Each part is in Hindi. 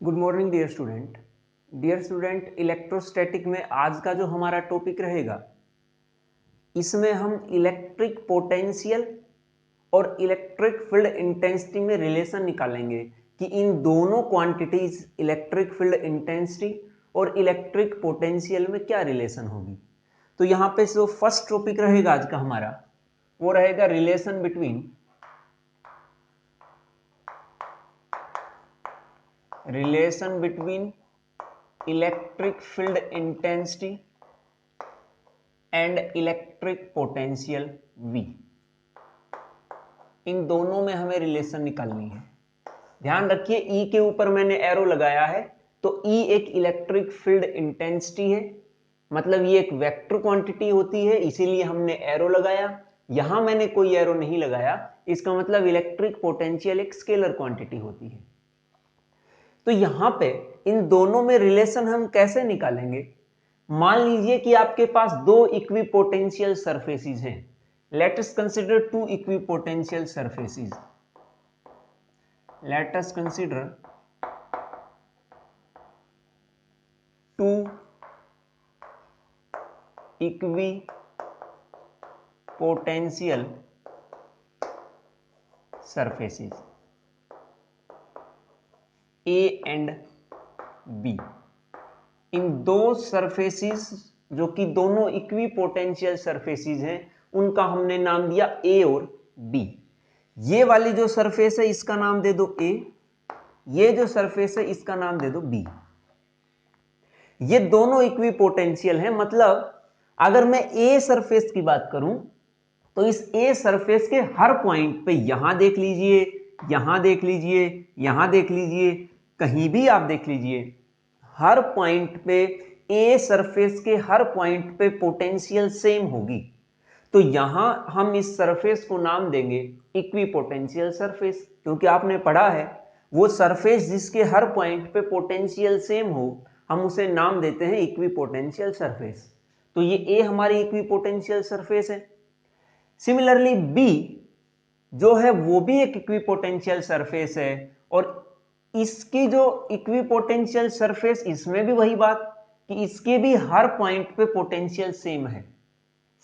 Good morning dear student. Electrostatic में आज का जो हमारा टॉपिक रहेगा, इसमें हम इलेक्ट्रिक पोटेंशियल और इलेक्ट्रिक फील्ड इंटेंसिटी में रिलेशन निकालेंगे कि इन दोनों क्वांटिटीज इलेक्ट्रिक फील्ड इंटेंसिटी और इलेक्ट्रिक पोटेंशियल में क्या रिलेशन होगी। तो यहाँ पे जो फर्स्ट टॉपिक रहेगा आज का हमारा, वो रहेगा relation between electric field intensity and electric potential V। इन दोनों में हमें रिलेशन निकालनी है। ध्यान रखिए, E के ऊपर मैंने एरो लगाया है, तो E एक इलेक्ट्रिक फील्ड इंटेंसिटी है, मतलब ये एक वेक्टर क्वांटिटी होती है, इसीलिए हमने एरो लगाया। यहां मैंने कोई एरो नहीं लगाया, इसका मतलब इलेक्ट्रिक पोटेंशियल एक स्केलर क्वांटिटी होती है। तो यहां पे इन दोनों में रिलेशन हम कैसे निकालेंगे? मान लीजिए कि आपके पास दो इक्विपोटेंशियल सरफेसेस हैं। Let us consider two equipotential surfaces. Let us consider two equipotential surfaces A and B। इन दो सरफेसेस जो कि दोनों इक्विपोटेंशियल सरफेसेस हैं, उनका हमने नाम दिया A और B। ये वाली जो सरफेस है इसका नाम दे दो A, ये जो सरफेस है इसका नाम दे दो B। ये दोनों इक्विपोटेंशियल हैं, मतलब अगर मैं A सरफेस की बात करूं तो इस A सरफेस के हर पॉइंट पे, यहां देख लीजिए, यहां देख लीजिए, यहां देख लीजिए, कहीं भी आप देख लीजिए, हर पॉइंट पे A सरफेस के हर पॉइंट पे पोटेंशियल सेम होगी। तो यहां हम इस सरफेस को नाम देंगे इक्विपोटेंशियल सरफेस, क्योंकि आपने पढ़ा है वो सरफेस जिसके हर पॉइंट पे पोटेंशियल सेम हो, हम उसे नाम देते हैं इक्विपोटेंशियल सरफेस। तो ये A हमारी इक्विपोटेंशियल सरफेस है। सिमिलरली B जो है वो भी एक इक्विपोटेंशियल सरफेस है, और इसकी जो इक्विपोटेंशियल सरफेस, इसमें भी वही बात कि इसके भी हर पॉइंट पे पोटेंशियल सेम है।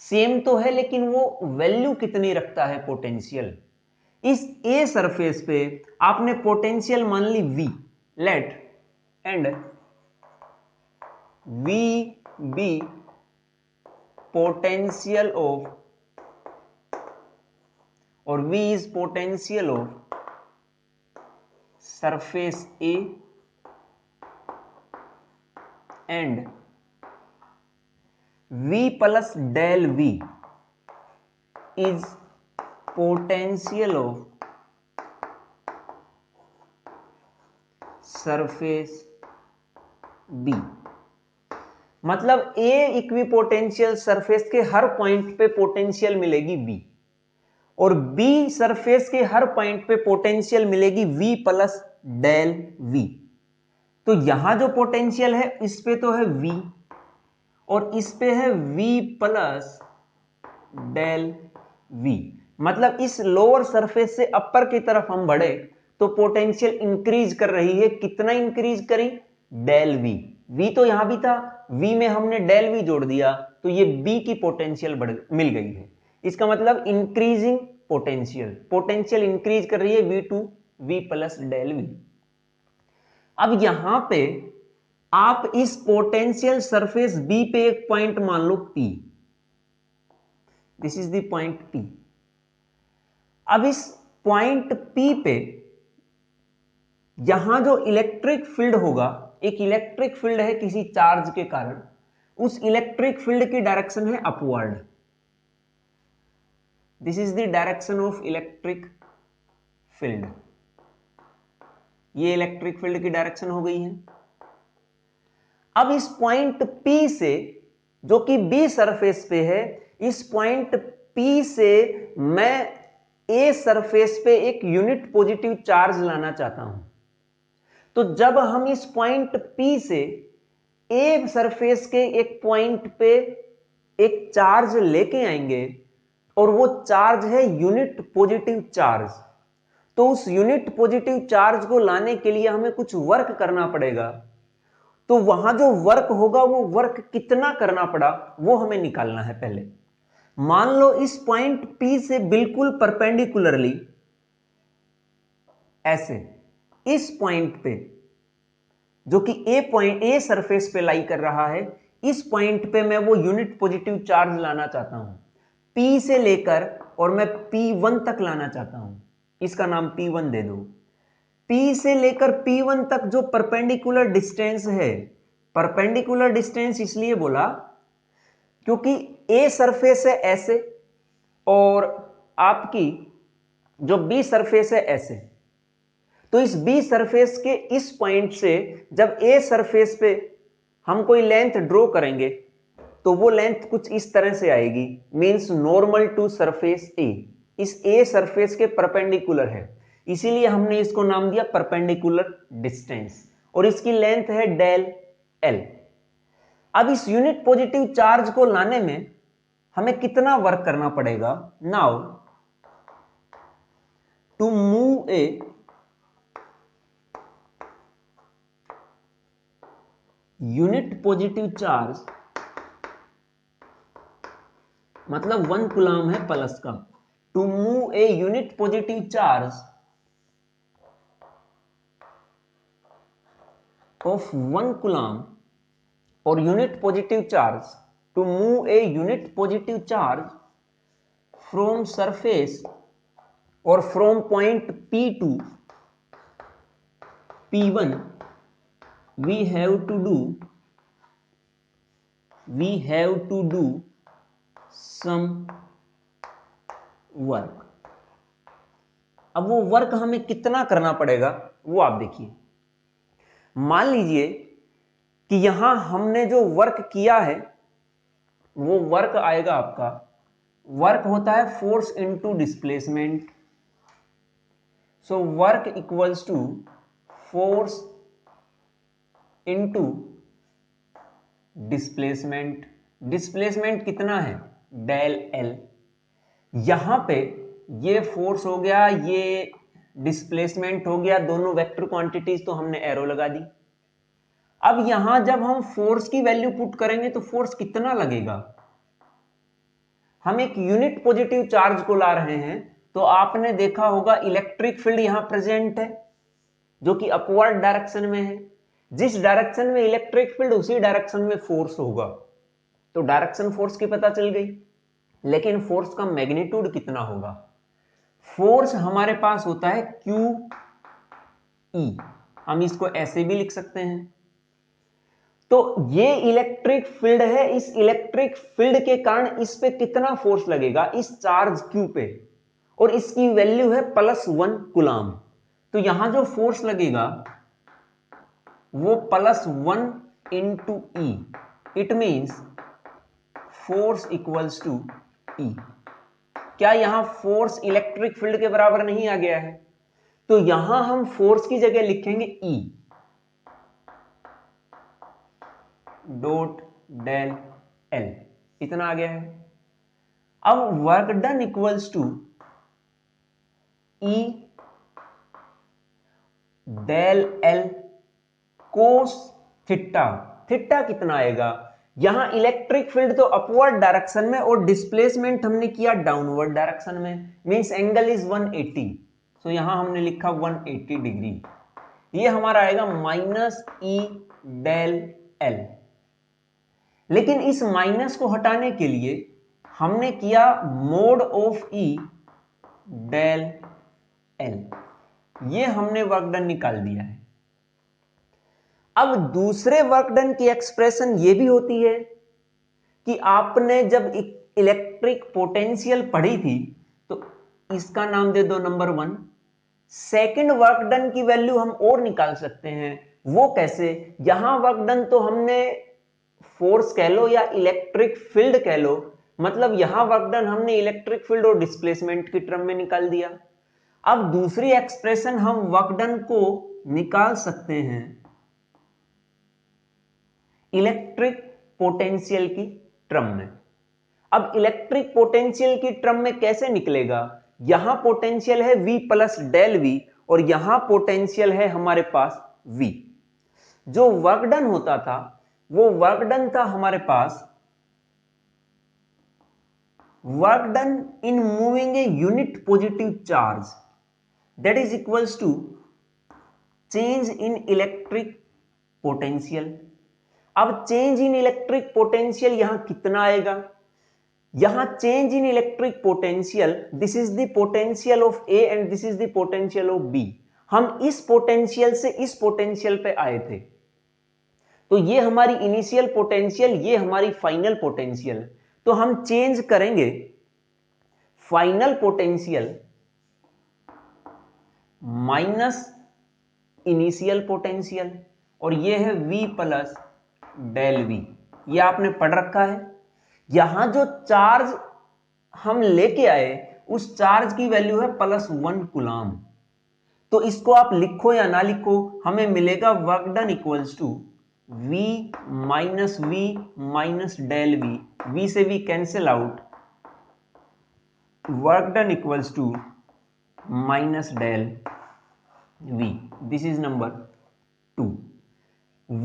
सेम तो है, लेकिन वो वैल्यू कितनी रखता है पोटेंशियल। इस A सरफेस पे आपने पोटेंशियल मान ली V, let and V be potential of, और V is potential of surface A and V plus del V is potential of surface B। मतलब A इक्विपोटेंशियल सरफेस के हर पॉइंट पे पोटेंशियल मिलेगी V, और B सरफेस के हर पॉइंट पे पोटेंशियल मिलेगी V प्लस डेल V। तो यहां जो पोटेंशियल है इस पे तो है V, और इस पे है V प्लस डेल V। मतलब इस लोअर सरफेस से अपर की तरफ हम बढ़े तो पोटेंशियल इंक्रीज कर रही है। कितना इंक्रीज करी? Del V। V तो यहां भी था, V में हमने डेल V जोड़ दिया, तो ये B की पोटेंशियल मिल गई है। इसका मतलब इंक्रीजिंग पोटेंशियल, पोटेंशियल इंक्रीज कर रही है V to V plus del V। अब यहां पे आप इस पोटेंशियल सरफेस B पे एक पॉइंट मान लो P, this is the point P। अब इस पॉइंट P पे यहां जो इलेक्ट्रिक फील्ड होगा, एक इलेक्ट्रिक फील्ड है किसी चार्ज के कारण, उस इलेक्ट्रिक फील्ड की डायरेक्शन है upward. This is the direction of electric field. ये इलेक्ट्रिक फील्ड की डायरेक्शन हो गई है। अब इस पॉइंट P से, जो कि B सरफेस पे है, इस पॉइंट P से मैं A सरफेस पे एक यूनिट पॉजिटिव चार्ज लाना चाहता हूं। तो जब हम इस पॉइंट P से A सरफेस के एक पॉइंट पे एक चार्ज लेके आएंगे, और वो चार्ज है यूनिट पॉजिटिव चार्ज, तो उस यूनिट पॉजिटिव चार्ज को लाने के लिए हमें कुछ वर्क करना पड़ेगा। तो वहां जो वर्क होगा वो वर्क कितना करना पड़ा वो हमें निकालना है। पहले मान लो इस पॉइंट P से बिल्कुल परपेंडिकुलरली ऐसे इस पॉइंट पे जो कि ए सरफेस पे लाई कर रहा है, इस पॉइंट पे मैं वो यूनिट पॉजिटिव चार्ज लाना चाहता हूं P से लेकर, और मैं P1 तक लाना चाहता हूं। इसका नाम P1 दे दो। P से लेकर P1 तक जो परपेंडिकुलर डिस्टेंस है, परपेंडिकुलर डिस्टेंस इसलिए बोला क्योंकि ए सरफेस है ऐसे और आपकी जो बी सरफेस है ऐसे। तो इस बी सरफेस के इस पॉइंट से जब ए सरफेस पे हम कोई लेंथ ड्रॉ करेंगे तो वो लेंथ कुछ इस तरह से आएगी, means normal to surface A. इस ए सरफेस के परपेंडिकुलर है, इसीलिए हमने इसको नाम दिया परपेंडिकुलर डिस्टेंस, और इसकी लेंथ है डेल एल। अब इस यूनिट पॉजिटिव चार्ज को लाने में हमें कितना वर्क करना पड़ेगा? Now to move a unit positive charge, मतलब 1 कूलम है प्लस का, to move a unit positive charge of 1 coulomb, और unit positive charge to move a unit positive charge from surface और from point P to P1 we have to do some work। अब वो वर्क हमें कितना करना पड़ेगा वो आप देखिए। मान लीजिए कि यहां हमने जो वर्क किया है वो वर्क आएगा आपका, वर्क होता है force into displacement. So work equals to force into displacement. Displacement कितना है? Del L. यहां पे ये फोर्स हो गया, ये डिस्प्लेसमेंट हो गया, दोनों वेक्टर क्वांटिटीज तो हमने एरो लगा दी। अब यहां जब हम फोर्स की वैल्यू पुट करेंगे तो फोर्स कितना लगेगा? हम एक यूनिट पॉजिटिव चार्ज को ला रहे हैं, तो आपने देखा होगा इलेक्ट्रिक फील्ड यहां प्रेजेंट है जो कि अपवर्ड डायरेक्शन में है। जिस डायरेक्शन में इलेक्ट्रिक फील्ड उसी डायरेक्शन में फोर्स होगा, तो डायरेक्शन फोर्स की पता चल गई। लेकिन फोर्स का मैग्नीट्यूड कितना होगा? फोर्स हमारे पास होता है क्यू ई, हम इसको ऐसे भी लिख सकते हैं। तो ये इलेक्ट्रिक फील्ड है, इस इलेक्ट्रिक फील्ड के कारण इस पे कितना फोर्स लगेगा इस चार्ज क्यू पे, और इसकी वैल्यू है +1 कूलम। तो यहां जो फोर्स लगेगा वो +1 into E, it means force equals to E. क्या यहां फोर्स इलेक्ट्रिक फील्ड के बराबर नहीं आ गया है? तो यहां हम फोर्स की जगह लिखेंगे ई डॉट डेल एल, इतना आ गया है। अब work done equals to E del L cos theta. Theta कितना आएगा? यहां इलेक्ट्रिक फील्ड तो अपवर्ड डायरेक्शन में और डिस्प्लेसमेंट हमने किया डाउनवर्ड डायरेक्शन में, मींस एंगल इज 180। सो यहां हमने लिखा 180 डिग्री। ये हमारा आएगा -E डेल एल। लेकिन इस माइनस को हटाने के लिए हमने किया mode of E del L, ये हमने वर्क डन निकाल दिया है। अब दूसरे वर्क डन की एक्सप्रेशन ये भी होती है कि आपने जब इलेक्ट्रिक पोटेंशियल पढ़ी थी तो इसका नाम दे दो नंबर 1। सेकंड वर्क डन की वैल्यू हम और निकाल सकते हैं। वो कैसे? यहां वर्क डन तो हमने फोर्स कह लो या इलेक्ट्रिक फील्ड कह लो, मतलब यहां वर्क डन हमने इलेक्ट्रिक फील्ड और डिस्प्लेसमेंट की टर्म में निकाल दिया। अब दूसरी एक्सप्रेशन हम वर्क डन को निकाल सकते हैं इलेक्ट्रिक पोटेंशियल की टर्म में। अब इलेक्ट्रिक पोटेंशियल की टर्म में कैसे निकलेगा? यहां पोटेंशियल है V प्लस डेल V और यहां पोटेंशियल है हमारे पास V। जो वर्क डन होता था वो वर्क डन था हमारे पास work done in moving a unit positive charge that is equals to change in electric potential. अब चेंज इन इलेक्ट्रिक पोटेंशियल यहां कितना आएगा? यहां change in electric potential, this is the potential of A and this is the potential of B. हम इस पोटेंशियल से इस पोटेंशियल पे आए थे, तो ये हमारी इनिशियल पोटेंशियल, ये हमारी फाइनल पोटेंशियल। तो हम चेंज करेंगे final potential minus initial potential और ये है V प्लस डेल V। ये आपने पढ़ रखा है। यहां जो चार्ज हम लेके आए उस चार्ज की वैल्यू है +1 कूलम। तो इसको आप लिखो या ना लिखो, हमें मिलेगा work done equals to V minus del V। V से V cancel out, work done equals to minus del V। This is number 2।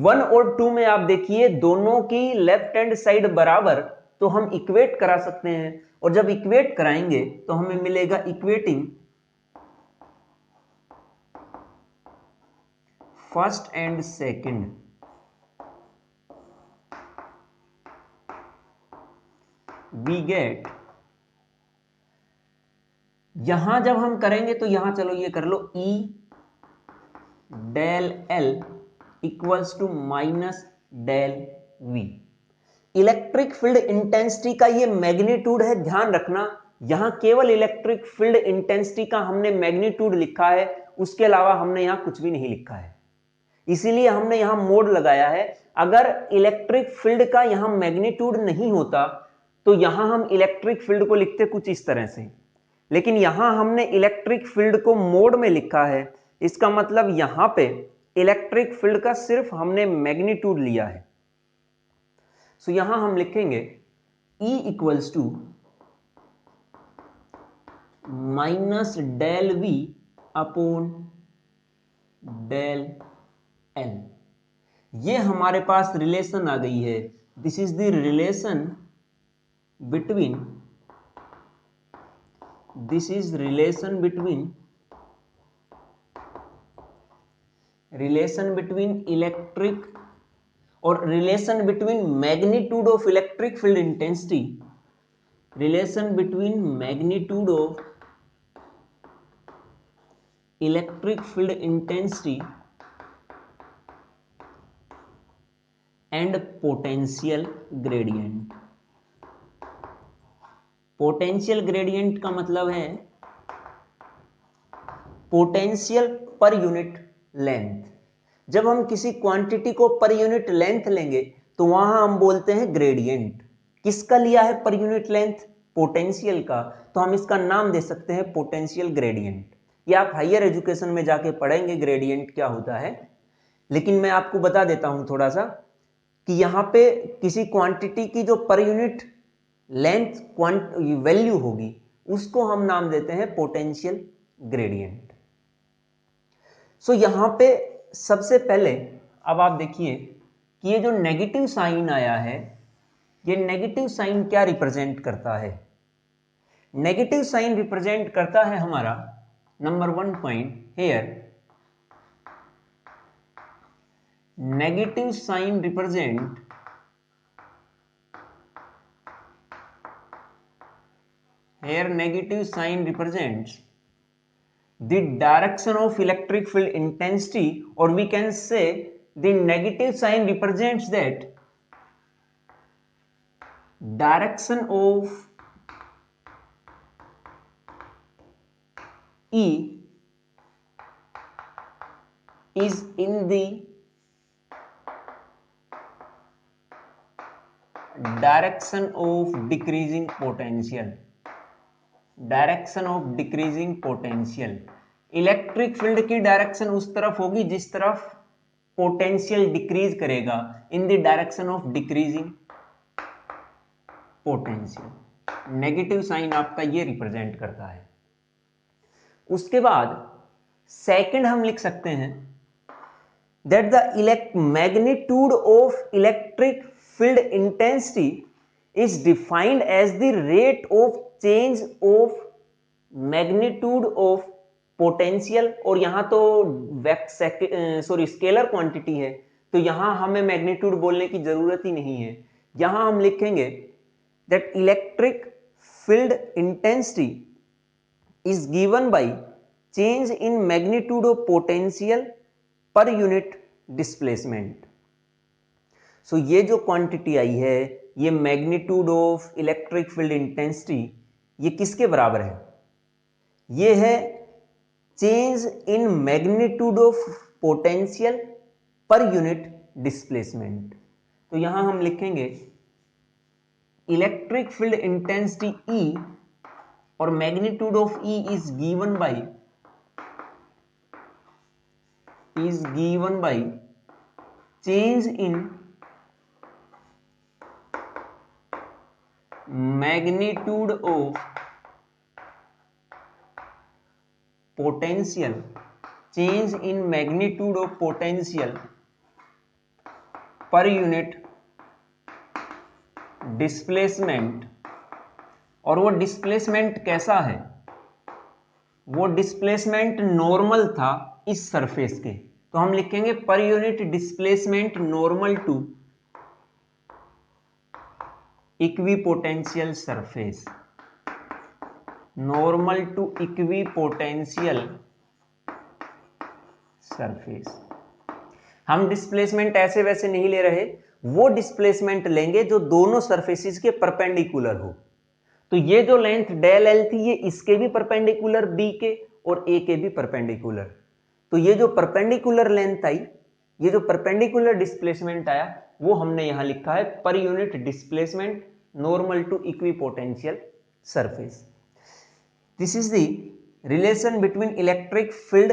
1 और 2 में आप देखिए दोनों की लेफ्ट हैंड साइड बराबर, तो हम इक्वेट करा सकते हैं और जब इक्वेट कराएंगे तो हमें मिलेगा equating first and second, we get, यहां जब हम करेंगे तो यहां चलो ये कर लो E del L equals to minus del V। Electric field intensity का ये मैग्नीट्यूड है, ध्यान रखना। यहां केवल इलेक्ट्रिक फील्ड इंटेंसिटी का हमने मैग्नीट्यूड लिखा है, उसके अलावा हमने यहां कुछ भी नहीं लिखा है, इसीलिए हमने यहां मोड लगाया है। अगर इलेक्ट्रिक फील्ड का यहां मैग्नीट्यूड नहीं होता तो यहां हम इलेक्ट्रिक फील्ड को लिखते कुछ इस तरह से, लेकिन यहां हमने इलेक्ट्रिक फील्ड को मोड में लिखा है। इसका मतलब यहां पे इलेक्ट्रिक फील्ड का सिर्फ हमने मैग्नीट्यूड लिया है। सो यहां हम लिखेंगे E equals to minus del V upon del L। ये हमारे पास रिलेशन आ गई है। This is the relation between, this is relation between electric और relation between magnitude of electric field intensity, relation between magnitude of electric field intensity and potential gradient. Potential gradient का मतलब है पोटेंशियल पर यूनिट लेंथ। जब हम किसी क्वांटिटी को पर यूनिट लेंथ लेंगे तो वहां हम बोलते हैं ग्रेडियंट। किसका लिया है पर यूनिट लेंथ? पोटेंशियल का, तो हम इसका नाम दे सकते हैं पोटेंशियल ग्रेडियंट। ये आप हायर एजुकेशन में जाके पढ़ेंगे ग्रेडियंट क्या होता है, लेकिन मैं आपको बता देता हूं थोड़ा सा कि यहां पे किसी क्वांटिटी की जो पर यूनिट लेंथ वैल्यू होगी उसको हम नाम देते हैं पोटेंशियल ग्रेडियंट। सो यहां पे सबसे पहले अब आप देखिए कि ये जो नेगेटिव साइन आया है, ये नेगेटिव साइन क्या रिप्रेजेंट करता है? नेगेटिव साइन रिप्रेजेंट करता है हमारा number 1 point here, negative sign represent here negative sign represents the direction of electric field intensity, or we can say the negative sign represents that direction of E is in the direction of decreasing potential, direction of decreasing potential. Electric field की डायरेक्शन उस तरफ होगी जिस तरफ पोटेंशियल डिक्रीज करेगा, in the direction of decreasing potential. Negative sign आपका ये रिप्रेजेंट करता है। उसके बाद सेकंड हम लिख सकते हैं that the magnitude of electric field intensity is defined as the rate of change of magnitude of potential, और यहां तो स्केलर क्वांटिटी है, तो यहां हमें मैग्नीट्यूड बोलने की जरूरत ही नहीं है। यहां हम लिखेंगे that electric field intensity is given by change in magnitude of potential per unit displacement. So ये जो क्वांटिटी आई है, ये magnitude of electric field intensity, ये किसके बराबर है? ये है change in magnitude of potential per unit displacement. तो यहां हम लिखेंगे इलेक्ट्रिक फील्ड इंटेंसिटी E और magnitude of E is given by change in magnitude of potential, change in magnitude of potential per unit displacement। और वो डिस्प्लेसमेंट कैसा है? वो डिस्प्लेसमेंट नॉर्मल था इस सरफेस के, तो हम लिखेंगे per unit displacement normal to equipotential surface, normal to equipotential surface. हम डिस्प्लेसमेंट ऐसे वैसे नहीं ले रहे, वो डिस्प्लेसमेंट लेंगे जो दोनों सरफेसेस के परपेंडिकुलर हो। तो ये जो लेंथ डेल एल थी, ये इसके भी परपेंडिकुलर बी के और ए के भी परपेंडिकुलर। तो ये जो परपेंडिकुलर लेंथ आई, ये जो परपेंडिकुलर डिस्प्लेसमेंट आया, वो हमने यहां लिखा है per unit displacement normal to equipotential surface. This is the relation between electric field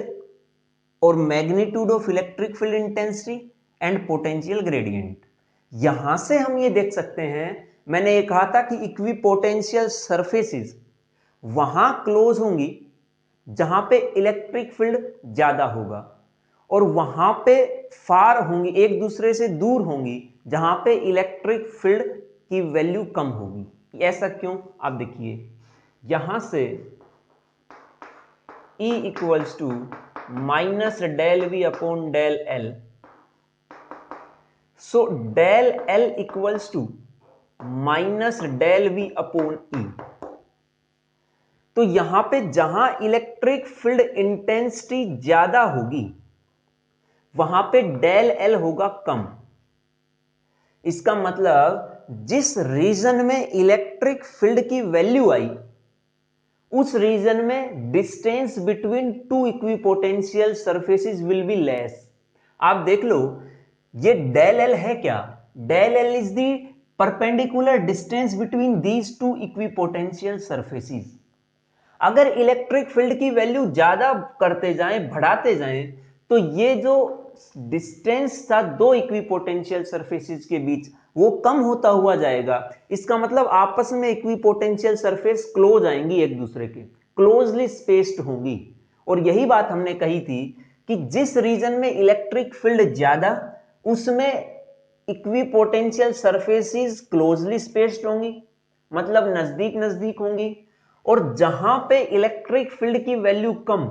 और magnitude of electric field intensity and potential gradient. यहां से हम ये देख सकते हैं, मैंने ये कहा था कि इक्विपोटेंशियल सरफेसेस वहां क्लोज होंगी जहां पे इलेक्ट्रिक फील्ड ज्यादा होगा, और वहां पे फार होंगी, एक दूसरे से दूर होंगी जहां पे इलेक्ट्रिक फील्ड की वैल्यू कम होगी। ऐसा क्यों? आप देखिए, यहां से E equals to minus del V upon del L, so del L equals to minus del V upon E. तो यहां पे जहां इलेक्ट्रिक फील्ड इंटेंसिटी ज्यादा होगी वहां पे डेल एल होगा कम। इसका मतलब जिस रीजन में इलेक्ट्रिक फील्ड की वैल्यू आई, उस रीजन में distance between two equipotential surfaces will be less. आप देख लो, ये डेल एल है क्या? Del L is the perpendicular distance between these two equipotential surfaces. अगर इलेक्ट्रिक फील्ड की वैल्यू ज्यादा करते जाएं, बढ़ाते जाएं, तो ये जो डिस्टेंस था दो इक्विपोटेंशियल सरफेसेस के बीच, वो कम होता हुआ जाएगा। इसका मतलब आपस में इक्विपोटेंशियल सरफेस क्लोज आएंगी, एक दूसरे के क्लोजली स्पेस्ड होंगी। और यही बात हमने कही थी कि जिस रीजन में इलेक्ट्रिक फील्ड ज्यादा, उसमें इक्विपोटेंशियल सरफेसेस क्लोजली स्पेस्ड होंगी, मतलब नजदीक नजदीक होंगी। और जहां पे इलेक्ट्रिक फील्ड की वैल्यू कम,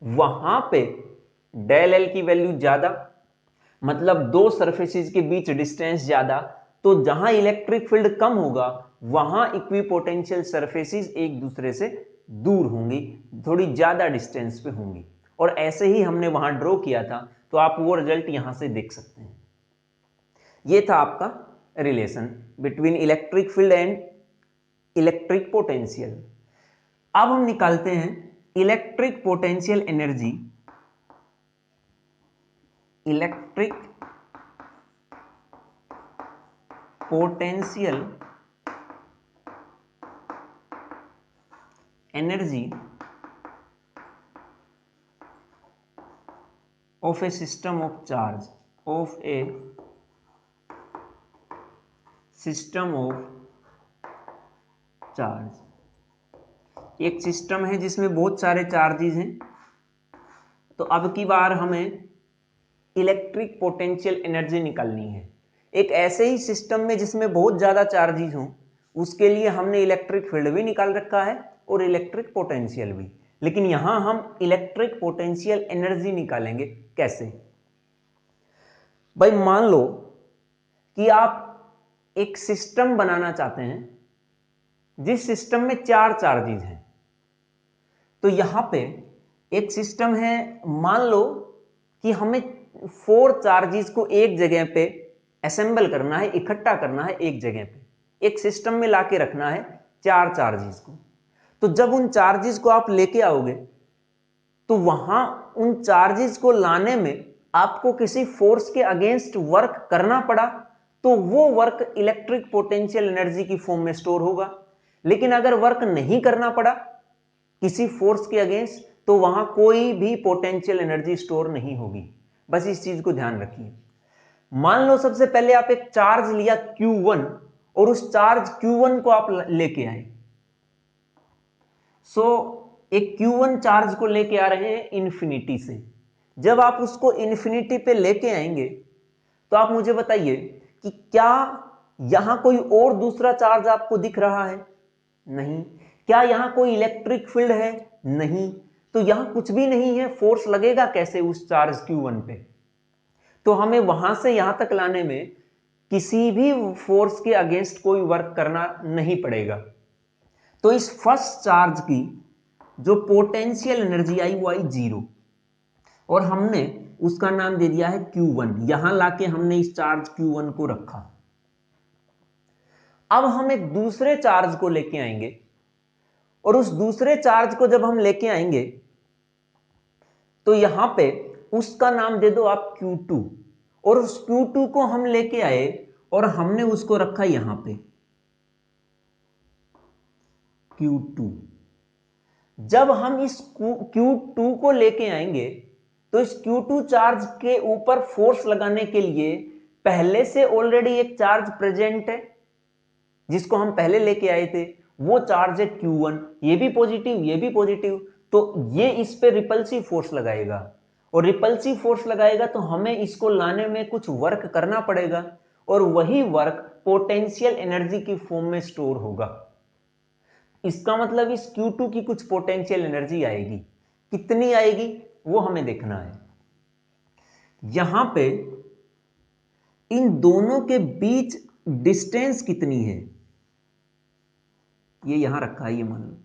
वहां पे डेल एल की वैल्यू ज्यादा, मतलब दो सरफेसेस के बीच डिस्टेंस ज्यादा। तो जहां इलेक्ट्रिक फील्ड कम होगा, वहां इक्विपोटेंशियल सरफेसेस एक दूसरे से दूर होंगी, थोड़ी ज्यादा डिस्टेंस पे होंगी। और ऐसे ही हमने वहां ड्रॉ किया था, तो आप वो रिजल्ट यहां से देख सकते हैं। ये था आपका relation between electric field and electric potential. अब हम निकालते हैं electric potential energy, electric potential energy of A system of charge, of A system of charge. एक सिस्टम है जिसमें बहुत सारे चार्जेस हैं, तो अब की बार हमें इलेक्ट्रिक पोटेंशियल एनर्जी निकालनी है। एक ऐसे ही सिस्टम में जिसमें बहुत ज्यादा चार्जेस हों, उसके लिए हमने इलेक्ट्रिक फील्ड भी निकाल रखा है और इलेक्ट्रिक पोटेंशियल भी, लेकिन यहां हम इलेक्ट्रिक पोटेंशियल एनर्जी निकालेंगे। कैसे? भाई मान लो कि आप एक सिस्टम बनाना चाहते हैं जिस सिस्टम में 4 चार्जेस हैं। तो यहां पे एक सिस्टम है, मान लो कि हमें 4 चार्जेस को एक जगह पे असेंबल करना है, इकट्ठा करना है एक जगह पे, एक सिस्टम में लाके रखना है 4 चार्जेस को। तो जब उन चार्जेस को आप लेके आओगे तो वहां उन चार्जेस को लाने में आपको किसी फोर्स के अगेंस्ट वर्क करना पड़ा, तो वो वर्क इलेक्ट्रिक पोटेंशियल एनर्जी की फॉर्म में स्टोर होगा। लेकिन अगर वर्क नहीं करना पड़ा किसी फोर्स के अगेंस्ट, तो वहां कोई भी पोटेंशियल एनर्जी स्टोर नहीं होगी। बस इस चीज को ध्यान रखिए। मान लो सबसे पहले आप एक चार्ज लिया Q1 और उस चार्ज Q1 को आप लेके आए। एक Q1 चार्ज को लेके आ रहे हैं इन्फिनिटी से। जब आप उसको इन्फिनिटी पे लेके आएंगे तो आप मुझे बताइए कि क्या यहां कोई और दूसरा चार्ज आपको दिख रहा है? नहीं। क्या यहां कोई इलेक्ट्रिक फील्ड है? नहीं। तो यहां कुछ भी नहीं है, फोर्स लगेगा कैसे उस चार्ज Q1 पे? तो हमें वहां से यहां तक लाने में किसी भी फोर्स के अगेंस्ट कोई वर्क करना नहीं पड़ेगा। तो इस फर्स्ट चार्ज की जो पोटेंशियल एनर्जी आई वो आई 0, और हमने उसका नाम दे दिया है Q1। यहां लाके हमने इस चार्ज Q1 को रखा। अब हम एक दूसरे चार्ज को लेके आएंगे, और उस दूसरे चार्ज को जब हम लेके आएंगे तो यहां पे उसका नाम दे दो आप Q2, और उस Q2 को हम लेके आए और हमने उसको रखा यहां पे Q2। जब हम इस Q2 को लेके आएंगे तो इस Q2 चार्ज के ऊपर फोर्स लगाने के लिए पहले से ऑलरेडी एक चार्ज प्रेजेंट है जिसको हम पहले लेके आए थे, वो चार्ज है Q1। ये भी पॉजिटिव, ये भी पॉजिटिव, तो ये इस पे रिपल्सिव फोर्स लगाएगा, और रिपल्सिव फोर्स लगाएगा तो हमें इसको लाने में कुछ वर्क करना पड़ेगा, और वही वर्क पोटेंशियल एनर्जी की फॉर्म में स्टोर होगा। इसका मतलब इस Q2 की कुछ पोटेंशियल एनर्जी आएगी। कितनी आएगी वो हमें देखना है। यहां पे इन दोनों के बीच डिस्टेंस कितनी है, ये यहां रखा है। ये मान लो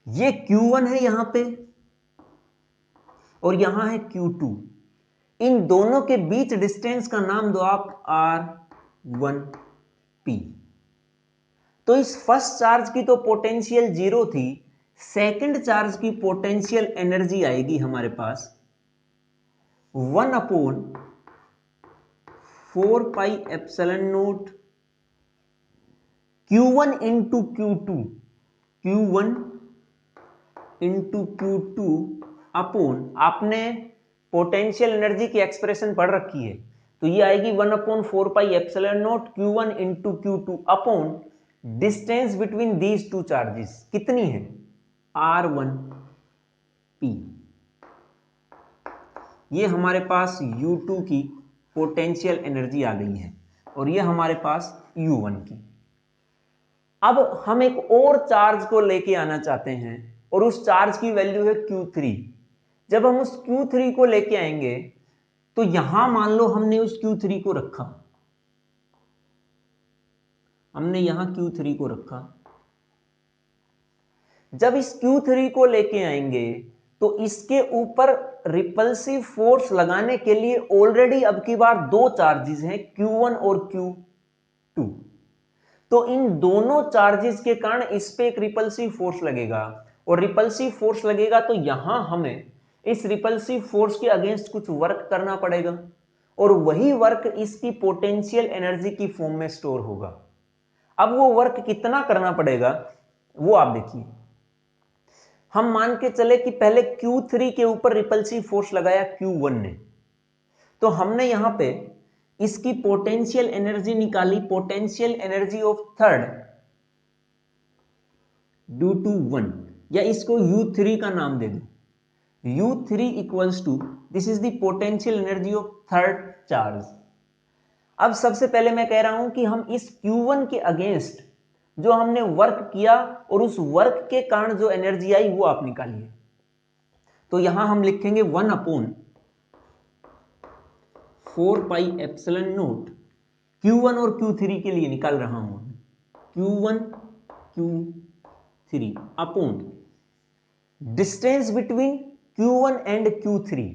ये Q1 है यहां पे, और यहां है Q2। इन दोनों के बीच डिस्टेंस का नाम दो आप R1P। तो इस फर्स्ट चार्ज की तो पोटेंशियल 0 थी, सेकंड चार्ज की पोटेंशियल एनर्जी आएगी हमारे पास 1/4πε0 Q1 into Q2, Q1 into Q2 upon, आपने पोटेंशियल एनर्जी की एक्सप्रेशन पढ़ रखी है, तो ये आएगी 1/4πε0 Q1 into Q2 upon distance between these two charges. कितनी है? R1P। ये हमारे पास U2 की पोटेंशियल एनर्जी आ गई है, और ये हमारे पास U1 की। अब हम एक और चार्ज को लेके आना चाहते हैं, और उस चार्ज की वैल्यू है Q3। जब हम उस Q3 को लेके आएंगे तो यहां मान लो हमने उस Q3 को रखा, हमने यहां Q3 को रखा। जब इस Q3 को लेके आएंगे तो इसके ऊपर रिपल्सिव फोर्स लगाने के लिए ऑलरेडी अब की बार 2 चार्जेस हैं, Q1 और Q2। तो इन दोनों चार्जेस के कारण इस पे एक रिपल्सिव फोर्स लगेगा, और रिपल्सिव फोर्स लगेगा तो यहां हमें इस रिपल्सिव फोर्स के अगेंस्ट कुछ वर्क करना पड़ेगा, और वही वर्क इसकी पोटेंशियल एनर्जी की फॉर्म में स्टोर होगा। अब वो वर्क कितना करना पड़ेगा वो आप देखिए। हम मान के चले कि पहले Q3 के ऊपर रिपल्सिव फोर्स लगाया Q1 ने, तो हमने यहां पे इसकी पोटेंशियल एनर्जी निकाली, potential energy of third due to 1, या इसको U3 का नाम दे दो। U3 equals to, this is the potential energy of third charge. अब सबसे पहले मैं कह रहा हूं कि हम इस Q1 के अगेंस्ट जो हमने वर्क किया और उस वर्क के कारण जो एनर्जी आई वो आप निकालिए। तो यहां हम लिखेंगे 1/4πε0 Q1 और Q3 के लिए निकाल रहा हूं, Q1 Q3 upon distance between Q1 and Q3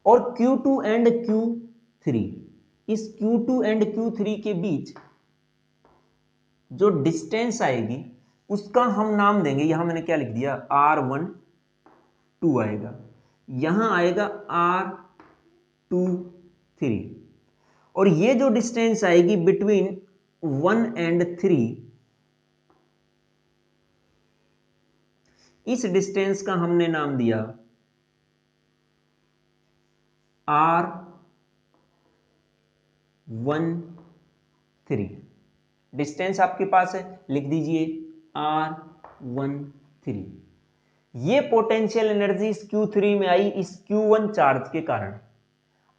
और Q2 एंड Q3। इस Q2 एंड Q3 के बीच जो डिस्टेंस आएगी उसका हम नाम देंगे, यहां मैंने क्या लिख दिया, R12 आएगा, यहां आएगा R23, और ये जो डिस्टेंस आएगी बिटवीन 1 एंड 3, इस डिस्टेंस का हमने नाम दिया R13। डिस्टेंस आपके पास है, लिख दीजिए R13। ये पोटेंशियल एनर्जी इस Q3 में आई इस Q1 चार्ज के कारण।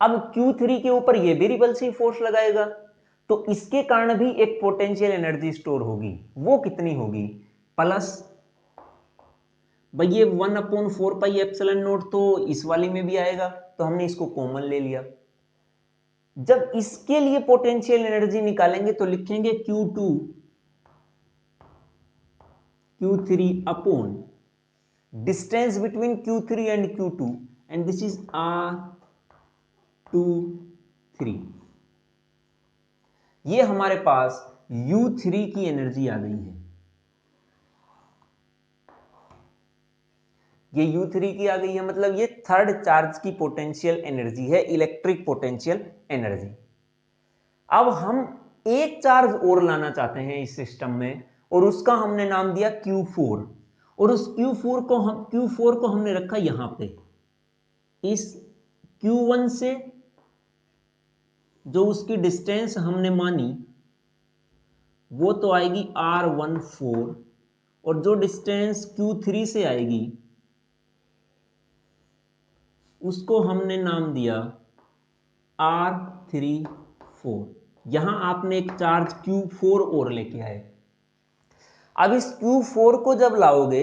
अब Q3 के ऊपर ये भी रिपल्सिव फोर्स लगाएगा, तो इसके कारण भी एक पोटेंशियल एनर्जी स्टोर होगी। वो कितनी होगी, प्लस भाई ये 1/4πε0 तो इस वाली में भी आएगा, तो हमने इसको कॉमन ले लिया। जब इसके लिए पोटेंशियल एनर्जी निकालेंगे तो लिखेंगे Q2 Q3 upon distance between Q3 and Q2 and this is R23। ये हमारे पास U3 की एनर्जी आ गई है, ये U3 की आ गई है, मतलब ये थर्ड चार्ज की पोटेंशियल एनर्जी है, इलेक्ट्रिक पोटेंशियल एनर्जी। अब हम एक चार्ज और लाना चाहते हैं इस सिस्टम में, और उसका हमने नाम दिया Q4, और उस Q4 को हमने रखा यहां पे, इस Q1 से जो उसकी डिस्टेंस हमने मानी वो तो आएगी R14, और जो डिस्टेंस Q3 से आएगी उसको हमने नाम दिया R34। यहां आपने एक चार्ज Q4 और लेके आए। अब इस Q4 को जब लाओगे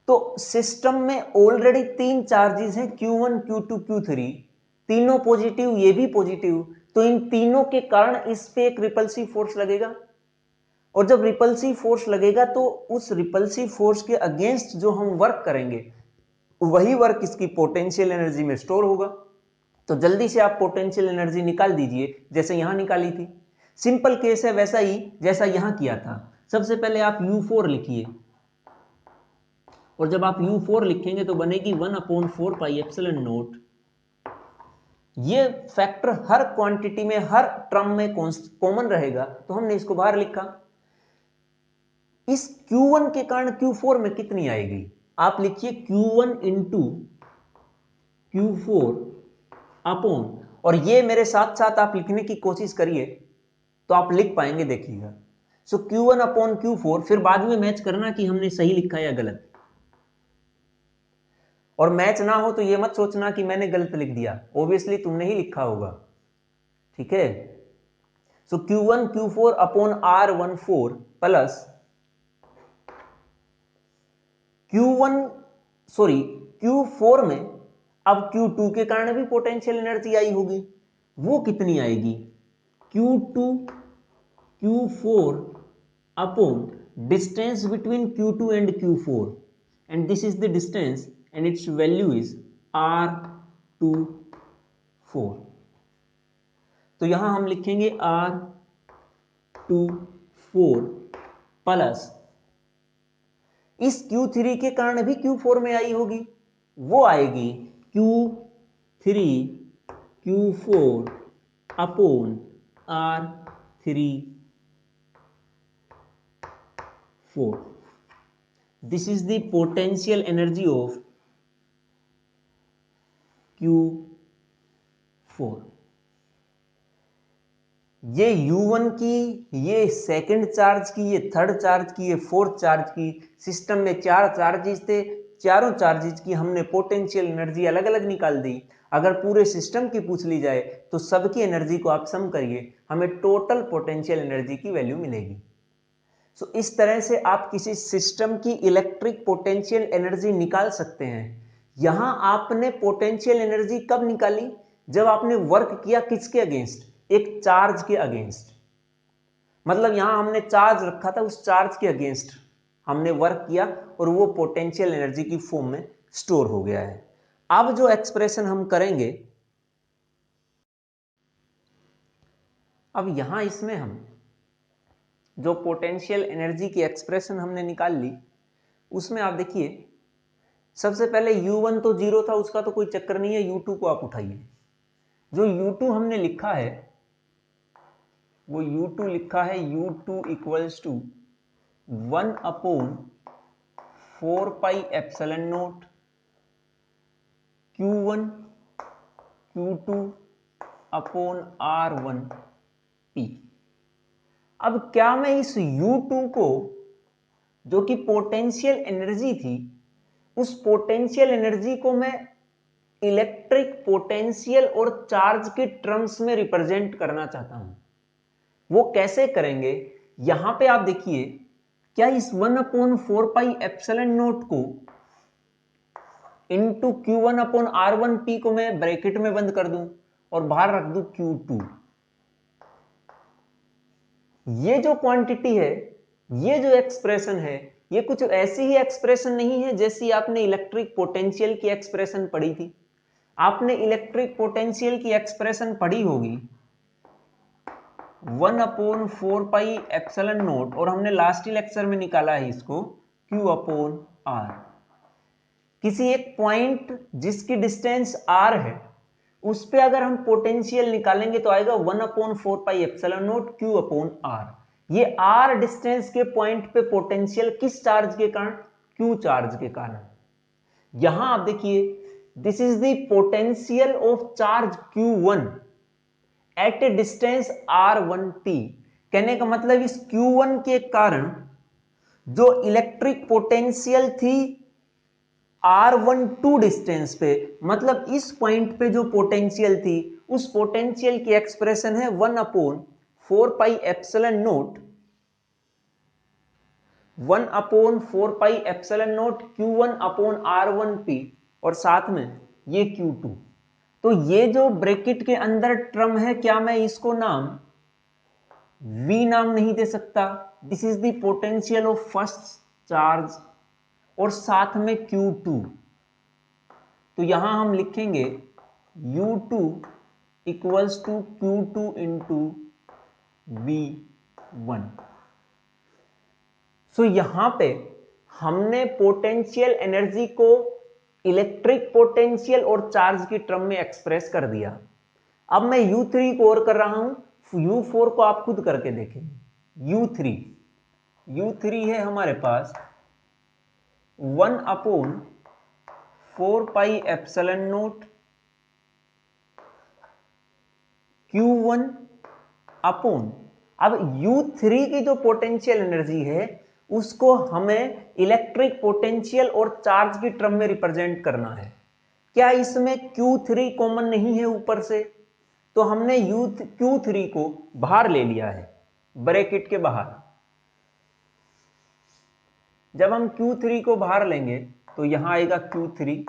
तो सिस्टम में ऑलरेडी 3 चार्जेस हैं, Q1 Q2 Q3, तीनों पॉजिटिव, ये भी पॉजिटिव, तो इन तीनों के कारण इस पे एक रिपल्सिव फोर्स लगेगा, और जब रिपल्सिव फोर्स लगेगा तो उस रिपल्सिव फोर्स के अगेंस्ट जो हम वर्क करेंगे वही वर्क इसकी पोटेंशियल एनर्जी में स्टोर होगा। तो जल्दी से आप पोटेंशियल एनर्जी निकाल दीजिए, जैसे यहां निकाली थी। सिंपल केस है वैसा ही जैसा यहां किया था। सबसे पहले आप U4 लिखिए, और जब आप U4 लिखेंगे तो बनेगी 1/4πε0। ये फैक्टर हर क्वांटिटी में, हर टर्म में कॉमन रहेगा, तो हमने इसको बाहर लिखा। इस Q1 के कारण Q4 में कितनी आएगी, आप लिखिए Q1 इंटू Q4 अपॉन, और ये मेरे साथ साथ आप लिखने की कोशिश करिए तो आप लिख पाएंगे, देखिएगा। सो Q1 अपॉन Q4, फिर बाद में मैच करना कि हमने सही लिखा या गलत, और मैच ना हो तो ये मत सोचना कि मैंने गलत लिख दिया, ऑब्वियसली तुमने ही लिखा होगा, ठीक है। सो Q1 Q4 upon R14 plus Q4 में अब Q2 के कारण भी पोटेंशियल एनर्जी आई होगी, वो कितनी आएगी, Q2 Q4 upon distance between Q2 and Q4, and this is the distance and it's value is R24। तो यहां हम लिखेंगे R24 प्लस इस Q3 के कारण भी Q4 में आई होगी, वो आएगी Q3 Q4 upon R34। This is the potential energy of Q4। ये U1 की, ये सेकंड चार्ज की, ये थर्ड चार्ज की, ये फोर्थ चार्ज की, सिस्टम में 4 चार्जेस थे, चारों चार्जेस की हमने पोटेंशियल एनर्जी अलग अलग निकाल दी। अगर पूरे सिस्टम की पूछ ली जाए तो सबकी एनर्जी को आप सम करिए, हमें टोटल पोटेंशियल एनर्जी की वैल्यू मिलेगी। सो इस तरह से आप किसी सिस्टम की इलेक्ट्रिक पोटेंशियल एनर्जी निकाल सकते हैं। यहां आपने पोटेंशियल एनर्जी कब निकाली? जब आपने वर्क किया किसके अगेंस्ट? एक चार्ज के अगेंस्ट। मतलब यहां हमने चार्ज रखा था, उस चार्ज के अगेंस्ट हमने वर्क किया और वो पोटेंशियल एनर्जी की फॉर्म में स्टोर हो गया है। अब जो एक्सप्रेशन हम करेंगे, अब यहां इसमें हम जो पोटेंशियल एनर्जी की एक्सप्रेशन हमने निकाल ली, उसमें आप देखिए सबसे पहले U1 तो 0 था, उसका तो कोई चक्कर नहीं है, U2 को आप उठाइए। जो U2 हमने लिखा है वो U2 लिखा है, U2 equals to 1/4πε0 Q1 Q2 upon R1P। अब क्या मैं इस U2 को, जो कि पोटेंशियल एनर्जी थी, उस पोटेंशियल एनर्जी को मैं इलेक्ट्रिक पोटेंशियल और चार्ज के टर्म्स में रिप्रेजेंट करना चाहता हूं। वो कैसे करेंगे? यहां पे आप देखिए, क्या इस 1/4πε0 को इंटू Q1/R1P को मैं ब्रैकेट में बंद कर दूं और बाहर रख दूं Q2। ये जो क्वांटिटी है, ये जो एक्सप्रेशन है, ये कुछ ऐसी ही एक्सप्रेशन नहीं है जैसी आपने इलेक्ट्रिक पोटेंशियल की एक्सप्रेशन पढ़ी थी। आपने इलेक्ट्रिक पोटेंशियल की एक्सप्रेशन पढ़ी होगी 1/4πε0 और हमने लास्ट लेक्चर में निकाला है इसको Q/R। किसी एक पॉइंट जिसकी डिस्टेंस R है, उस पे अगर हम पोटेंशियल निकालेंगे तो आएगा 1/4πε0 Q/R। ये R डिस्टेंस के पॉइंट पे पोटेंशियल किस चार्ज के कारण? Q चार्ज के कारण। यहां आप देखिए, this is the potential of charge Q1 at a distance R1T। कहने का मतलब इस Q1 के कारण जो इलेक्ट्रिक पोटेंशियल थी R12 डिस्टेंस पे, मतलब इस पॉइंट पे जो पोटेंशियल थी, उस पोटेंशियल की एक्सप्रेशन है 1/4πε0 Q1/R1P और साथ में ये Q2। तो ये जो ब्रैकेट के अंदर टर्म है, क्या मैं इसको नाम V नाम नहीं दे सकता? This is the potential of first charge और साथ में Q2। तो यहां हम लिखेंगे U2 equals to Q2 into V1। सो यहां पे हमने पोटेंशियल एनर्जी को इलेक्ट्रिक पोटेंशियल और चार्ज की टर्म में एक्सप्रेस कर दिया। अब मैं U3 को और कर रहा हूं, U4 को आप खुद करके देखें। U3 है हमारे पास 1/4πε0 Q1 अपॉन, अब U3 की जो पोटेंशियल एनर्जी है उसको हमें इलेक्ट्रिक पोटेंशियल और चार्ज की टर्म में रिप्रेजेंट करना है। क्या इसमें Q3 कॉमन नहीं है ऊपर से? तो हमने Q3 को बाहर ले लिया है, ब्रैकेट के बाहर। जब हम Q3 को बाहर लेंगे तो यहां आएगा Q3,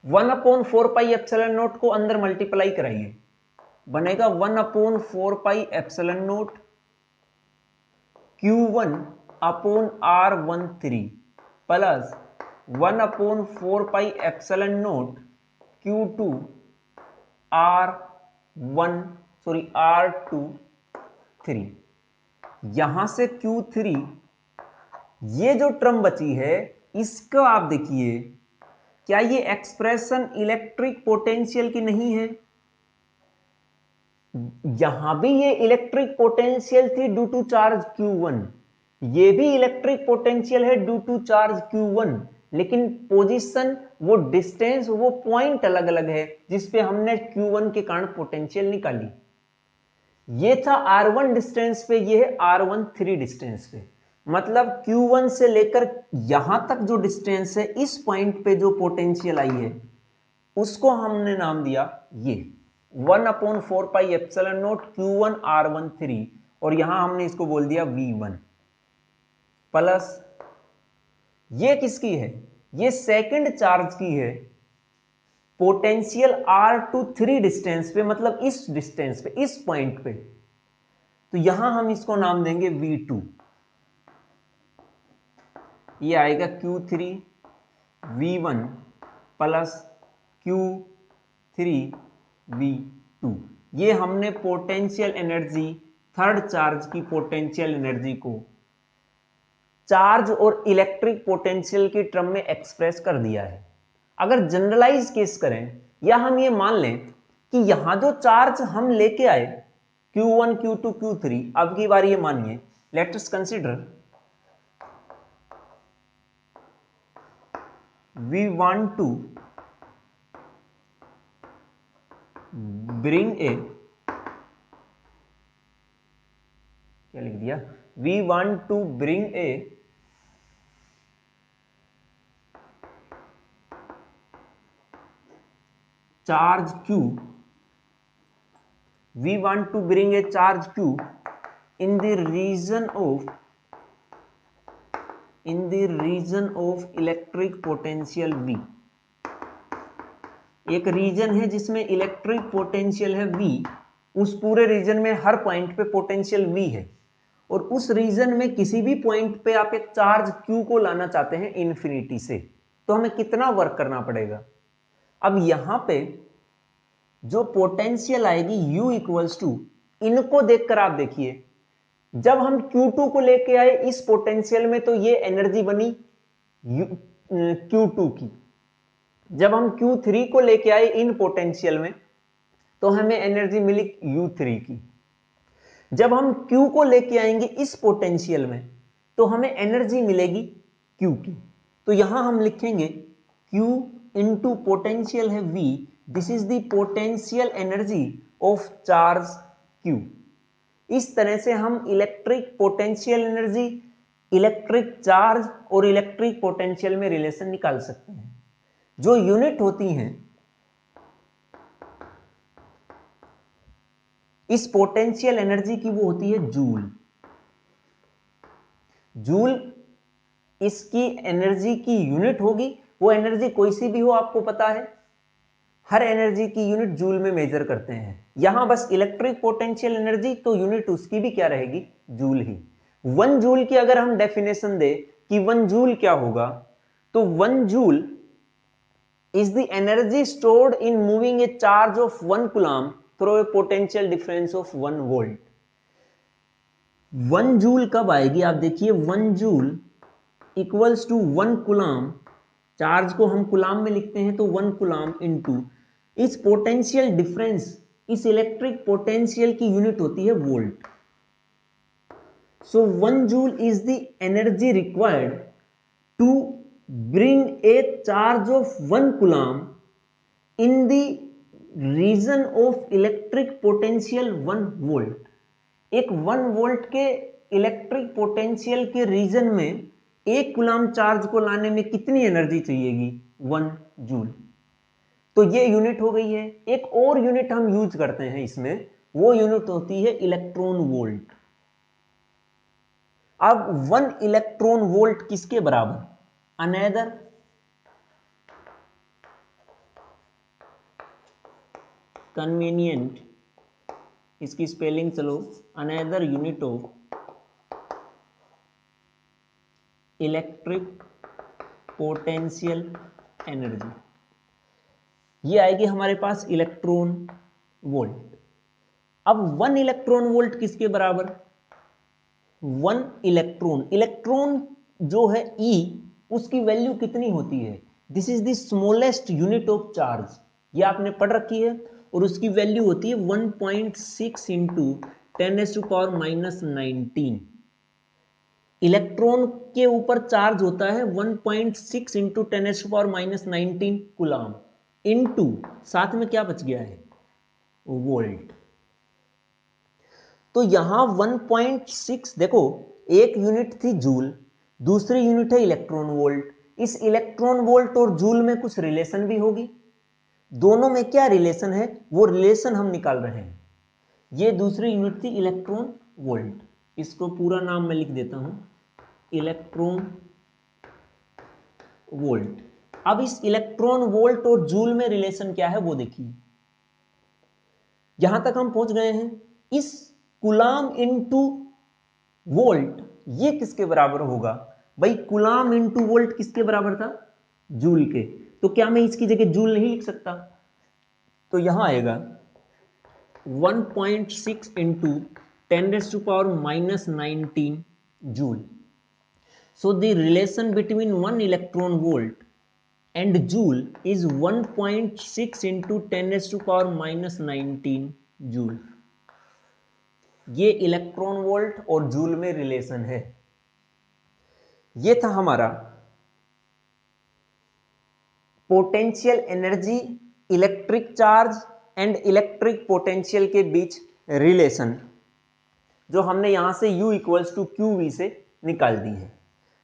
1/4πε0 को अंदर मल्टीप्लाई कराइए, बनेगा 1/4πε0 Q1/R13 प्लस 1/4πε0 R23। यहां से Q3, ये जो टर्म बची है इसको आप देखिए, क्या ये एक्सप्रेशन इलेक्ट्रिक पोटेंशियल की नहीं है? यहां भी ये इलेक्ट्रिक पोटेंशियल थी ड्यू टू चार्ज Q1, ये भी इलेक्ट्रिक पोटेंशियल है ड्यू टू चार्ज Q1, लेकिन पोजीशन, वो डिस्टेंस, वो पॉइंट अलग अलग है जिसपे हमने Q1 के कारण पोटेंशियल निकाली। ये था R1 डिस्टेंस पे, ये है R1 3 डिस्टेंस पे। मतलब Q1 से लेकर यहां तक जो डिस्टेंस है, इस पॉइंट पे जो पोटेंशियल आई है उसको हमने नाम दिया ये 1/4πε0 Q1 R1 3, और यहां हमने इसको बोल दिया V1 प्लस ये किसकी है, ये सेकंड चार्ज की है पोटेंशियल R2 3 डिस्टेंस पे, मतलब इस डिस्टेंस पे, इस पॉइंट पे। तो यहां हम इसको नाम देंगे V2। ये आएगा Q3 V1 plus Q3 V2। ये हमने पोटेंशियल एनर्जी, थर्ड चार्ज की पोटेंशियल एनर्जी को चार्ज और इलेक्ट्रिक पोटेंशियल की टर्म में एक्सप्रेस कर दिया है। अगर जनरलाइज केस करें, या हम ये मान लें कि यहां जो चार्ज हम लेके आए Q1 Q2 Q3, अब की बार ये मानिए, let us consider we want to bring a, क्या लिख दिया, we want to bring a charge Q, we want to bring a charge Q in the region of electric potential V। एक रीजन है जिसमें इलेक्ट्रिक पोटेंशियल है V, उस पूरे रीजन में हर पॉइंट पे पोटेंशियल V है, और उस रीजन में किसी भी पॉइंट पे आप एक चार्ज Q को लाना चाहते हैं इन्फिनिटी से, तो हमें कितना वर्क करना पड़ेगा। अब यहां पे जो पोटेंशियल आएगी U इक्वल्स टू, इनको देखकर आप देखिए, जब हम Q2 को लेके आए इस पोटेंशियल में तो ये एनर्जी बनी Q2 की, जब हम Q3 को लेके आए इन पोटेंशियल में तो हमें एनर्जी मिली U3 की, जब हम Q को लेके आएंगे इस पोटेंशियल में तो हमें एनर्जी मिलेगी Q की। तो यहां हम लिखेंगे Q इंटू पोटेंशियल है V, this is the potential energy of charge Q। इस तरह से हम electric potential energy, electric charge और इलेक्ट्रिक पोटेंशियल में रिलेशन निकाल सकते हैं। जो यूनिट होती हैं इस पोटेंशियल एनर्जी की, वो होती है जूल। जूल इसकी एनर्जी की यूनिट होगी, वो एनर्जी कोई सी भी हो, आपको पता है हर एनर्जी की यूनिट जूल में मेजर करते हैं। यहां बस इलेक्ट्रिक पोटेंशियल एनर्जी, तो यूनिट उसकी भी क्या रहेगी, जूल ही। 1 जूल की अगर हम डेफिनेशन दे कि 1 जूल क्या होगा, तो 1 joule is the energy stored in moving a charge of 1 coulomb through a potential difference of 1 volt। 1 joule कब आएगी, आप देखिए 1 joule equals to 1 coulomb, charge को हम कूलम्ब में लिखते हैं तो 1 कूलम्ब इनटू इस पोटेंशियल डिफरेंस, इस इलेक्ट्रिक पोटेंशियल की यूनिट होती है volt. So 1 joule is the energy required to bring a charge of 1 coulomb in the region of electric potential 1 volt। एक 1 वोल्ट के इलेक्ट्रिक पोटेंशियल के रीजन में 1 कूलम्ब चार्ज को लाने में कितनी एनर्जी चाहिएगी, 1 जूल। तो ये यूनिट हो गई है। एक और यूनिट हम यूज करते हैं इसमें, वो यूनिट होती है इलेक्ट्रॉन वोल्ट। अब 1 इलेक्ट्रॉन वोल्ट किसके बराबर, अनदर कन्वीनियंट, इसकी स्पेलिंग चलो, another unit of electric potential energy, ये आएगी हमारे पास इलेक्ट्रॉन वोल्ट। अब 1 इलेक्ट्रॉन वोल्ट किसके बराबर, 1 इलेक्ट्रॉन, इलेक्ट्रॉन जो है E, उसकी वैल्यू कितनी होती है, this is the smallest unit of charge, ये आपने पढ़ रखी है, और उसकी वैल्यू होती है 1.6 इंटू 10⁻⁻19। इलेक्ट्रॉन के ऊपर चार्ज होता है 1.6 इंटू 10⁻⁻19 कूलम्ब, इंटू साथ में क्या बच गया है, वोल्ट। तो यहां 1.6 देखो, एक यूनिट थी जूल, दूसरी यूनिट है इलेक्ट्रॉन वोल्ट। इस इलेक्ट्रॉन वोल्ट और जूल में कुछ रिलेशन भी होगी। दोनों में क्या रिलेशन है वो रिलेशन हम निकाल रहे हैं। ये दूसरी यूनिट थी इलेक्ट्रॉन वोल्ट, इसको पूरा नाम मैं लिख देता हूं, इलेक्ट्रॉन वोल्ट। अब इस इलेक्ट्रॉन वोल्ट और जूल में रिलेशन क्या है वो देखिए। यहां तक हम पहुंच गए हैं। इस कूलाम इनटू वोल्ट ये किसके बराबर होगा भाई? कूलाम इनटू वोल्ट किसके बराबर था? जूल के। तो क्या मैं इसकी जगह जूल नहीं लिख सकता? तो यहां आएगा 1.6 into 10⁻⁻19 joule. So the relation between one electron volt and joule is 1.6 into 10⁻⁻19 joule. ये इलेक्ट्रॉन वोल्ट और जूल में रिलेशन है। ये था हमारा potential energy, electric charge and electric potential के बीच रिलेशन, जो हमने यहां से U इक्वल्स टू QV से निकाल दी है।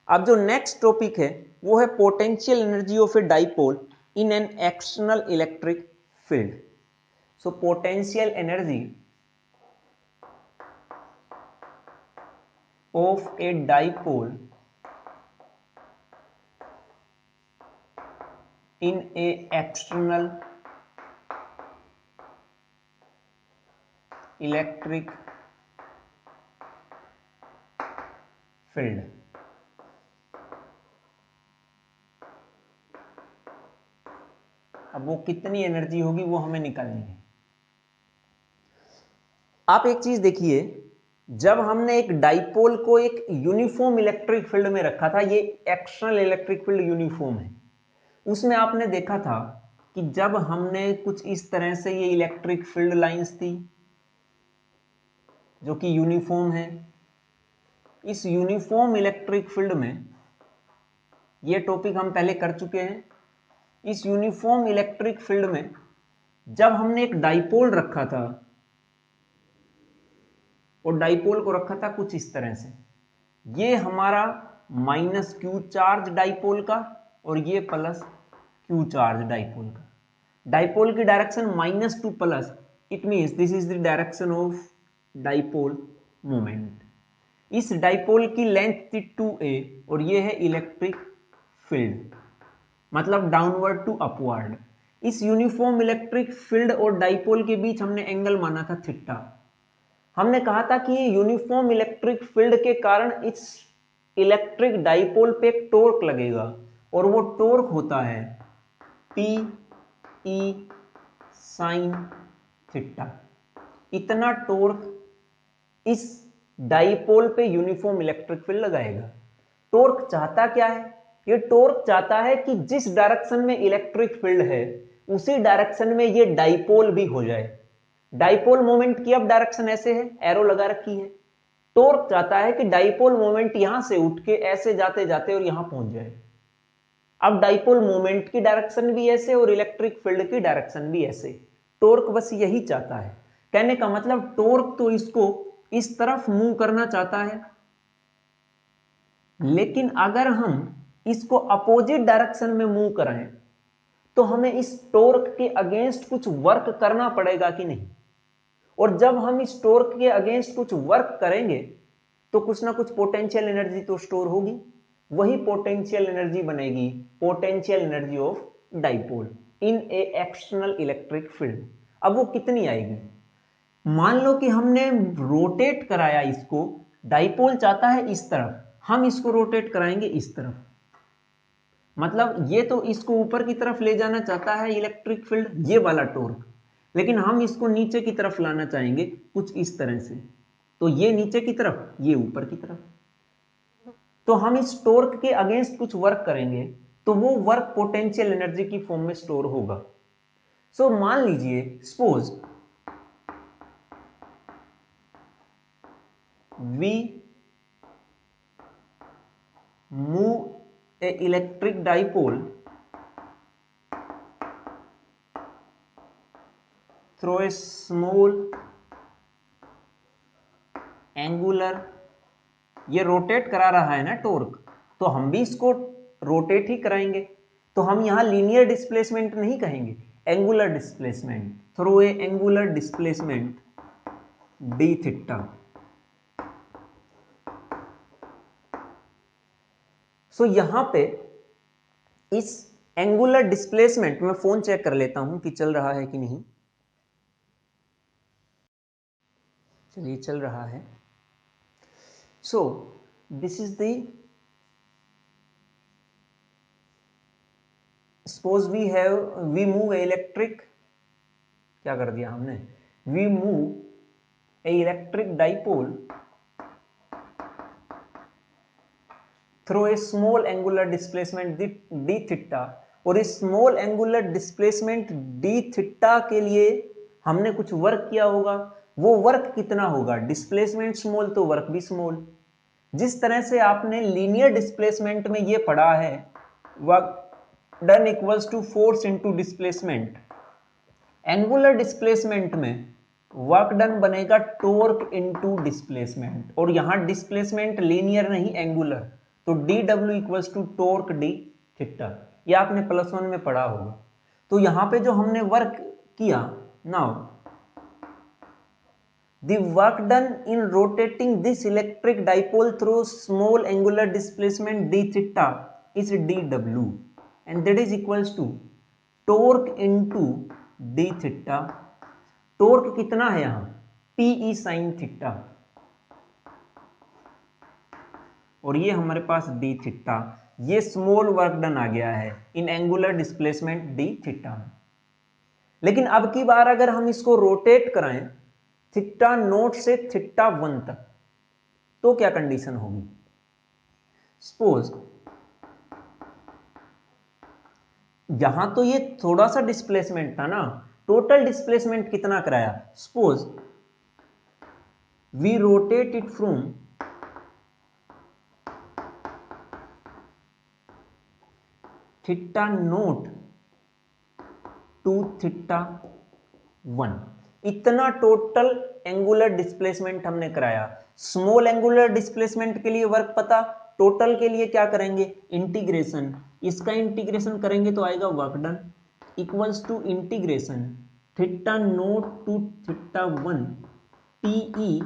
अब जो नेक्स्ट टॉपिक है वो है potential energy of a dipole in an external electric field. So potential energy of a dipole in A external electric field. अब वो कितनी एनर्जी होगी वो हमें निकालनी है। आप एक चीज देखिए, जब हमने एक डाइपोल को एक यूनिफॉर्म इलेक्ट्रिक फील्ड में रखा था, ये एक्सटर्नल इलेक्ट्रिक फील्ड यूनिफॉर्म है, उसमें आपने देखा था कि जब हमने कुछ इस तरह से ये इलेक्ट्रिक फील्ड लाइंस थी जो कि यूनिफॉर्म है, इस यूनिफॉर्म इलेक्ट्रिक फील्ड में, ये टॉपिक हम पहले कर चुके हैं, इस यूनिफॉर्म इलेक्ट्रिक फील्ड में जब हमने एक डाइपोल रखा था, और डाइपोल को रखा था कुछ इस तरह से, ये हमारा -Q चार्ज डाइपोल का और ये +Q चार्ज डाइपोल का। डाइपोल की direction -two plus, it means this is the direction of dipole moment. इस डाइपोल की लेंथ थी 2a और ये है इलेक्ट्रिक फील्ड, मतलब डाउनवर्ड टू अपवर्ड। इस यूनिफॉर्म इलेक्ट्रिक फील्ड और डाइपोल के बीच हमने एंगल माना था थीटा। हमने कहा था कि यूनिफॉर्म इलेक्ट्रिक फील्ड के कारण इस इलेक्ट्रिक डाइपोल पे एक टॉर्क लगेगा, और वो टॉर्क होता है P/E sin थीटा। इतना टॉर्क इस डाइपोल पे यूनिफॉर्म इलेक्ट्रिक फील्ड लगाएगा। टॉर्क चाहता क्या है? ये टॉर्क चाहता है कि जिस डायरेक्शन में इलेक्ट्रिक फील्ड है उसी डायरेक्शन में ये डाइपोल भी हो जाए। डाइपोल मोमेंट की अब डायरेक्शन ऐसे है, एरो लगा रखी है। टॉर्क चाहता है कि डाइपोल मोमेंट यहां से उठ के ऐसे जाते जाते और यहां पहुंच जाए। अब डाइपोल मोमेंट की डायरेक्शन भी ऐसे और इलेक्ट्रिक फील्ड की डायरेक्शन भी ऐसे। टॉर्क बस यही चाहता है। कहने का मतलब टॉर्क तो इसको इस तरफ मूव करना चाहता है, लेकिन अगर हम इसको अपोजिट डायरेक्शन में मूव करें तो हमें इस टॉर्क के अगेंस्ट कुछ वर्क करना पड़ेगा कि नहीं? और जब हम इस टॉर्क के अगेंस्ट कुछ वर्क करेंगे तो कुछ ना कुछ पोटेंशियल एनर्जी तो स्टोर होगी। वही पोटेंशियल एनर्जी बनेगी potential energy of dipole in A external electric field. अब वो कितनी आएगी? मान लो कि हमने रोटेट कराया इसको, डाइपोल चाहता है इस तरफ, हम इसको रोटेट कराएंगे इस तरफ, मतलब ये तो इसको ऊपर की तरफ ले जाना चाहता है इलेक्ट्रिक फील्ड, ये वाला टॉर्क, लेकिन हम इसको नीचे की तरफ लाना चाहेंगे कुछ इस तरह से, तो ये नीचे की तरफ, ये ऊपर की तरफ। तो हम इस टॉर्क के अगेंस्ट कुछ वर्क करेंगे तो वो वर्क पोटेंशियल एनर्जी की फॉर्म में स्टोर होगा। सो मान लीजिए suppose we move a electric dipole through a small angular, ये रोटेट करा रहा है ना टॉर्क, तो हम भी इसको रोटेट ही कराएंगे, तो हम यहां लीनियर डिस्प्लेसमेंट नहीं कहेंगे, angular displacement through a angular displacement D theta. So यहां पे इस एंगुलर डिस्प्लेसमेंट में फोन चेक कर लेता हूं कि चल रहा है कि नहीं। चलिए चल रहा है। So this is the, suppose we move electric, क्या कर दिया हमने, we move a electric dipole through a small angular displacement D theta, और इस small angular displacement D theta के लिए हमने कुछ वर्क किया होगा। वो वर्क कितना होगा, डिस्प्लेसमेंट स्मॉल तो वर्क भी स्मॉल। जिस तरह से आपने लीनियर डिस्प्लेसमेंट में ये पढ़ा है, work done equals to force into displacement, angular displacement में वर्क डन बनेगा टॉर्क इनटू डिस्प्लेसमेंट, और यहां डिस्प्लेसमेंट लीनियर नहीं एंगुलर, तो d W equals to torque d theta, ये आपने +1 में पढ़ा होगा। तो यहां पे जो हमने वर्क किया, now the work done in rotating this electric dipole through small angular displacement D theta is d W, and that is equals to torque into d theta. Torque कितना है यहां, पीई साइन थीटा, और ये हमारे पास डी थीटा, ये स्मॉल वर्क डन आ गया है in angular displacement D theta. लेकिन अब की बार अगर हम इसको रोटेट कराएं थीटा नोट से थीटा 1 तक, तो क्या कंडीशन होगी। सपोज यहां तो ये थोड़ा सा डिस्प्लेसमेंट था ना, टोटल डिस्प्लेसमेंट कितना कराया, suppose we rotate it from theta not to theta 1, इतना टोटल एंगुलर डिस्प्लेसमेंट हमने कराया। स्मॉल एंगुलर डिस्प्लेसमेंट के लिए वर्क पता, टोटल के लिए क्या करेंगे, इंटीग्रेशन, इसका इंटीग्रेशन करेंगे तो आएगा work done equals to integration theta not to theta 1 p E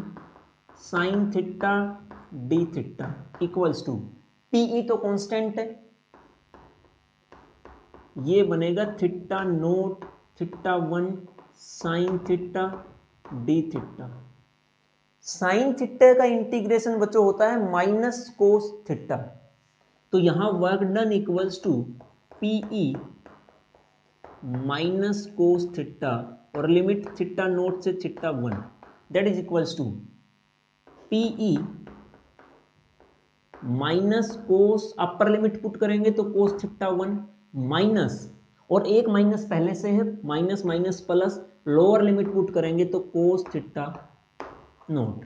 sine theta d theta equals to, p E तो कांस्टेंट है, ये बनेगा theta not theta 1 sine theta d theta. Sine theta का इंटीग्रेशन बच्चों होता है माइनस कोस थीटा, तो यहां work done equals to p E minus cos theta, और लिमिट थीटा नोट से theta 1, that is equals to p E minus cos, upper limit put करेंगे तो कोस थीटा 1 माइनस, और एक माइनस पहले से है, minus minus plus, lower limit put करेंगे तो कोस थीटा नोट,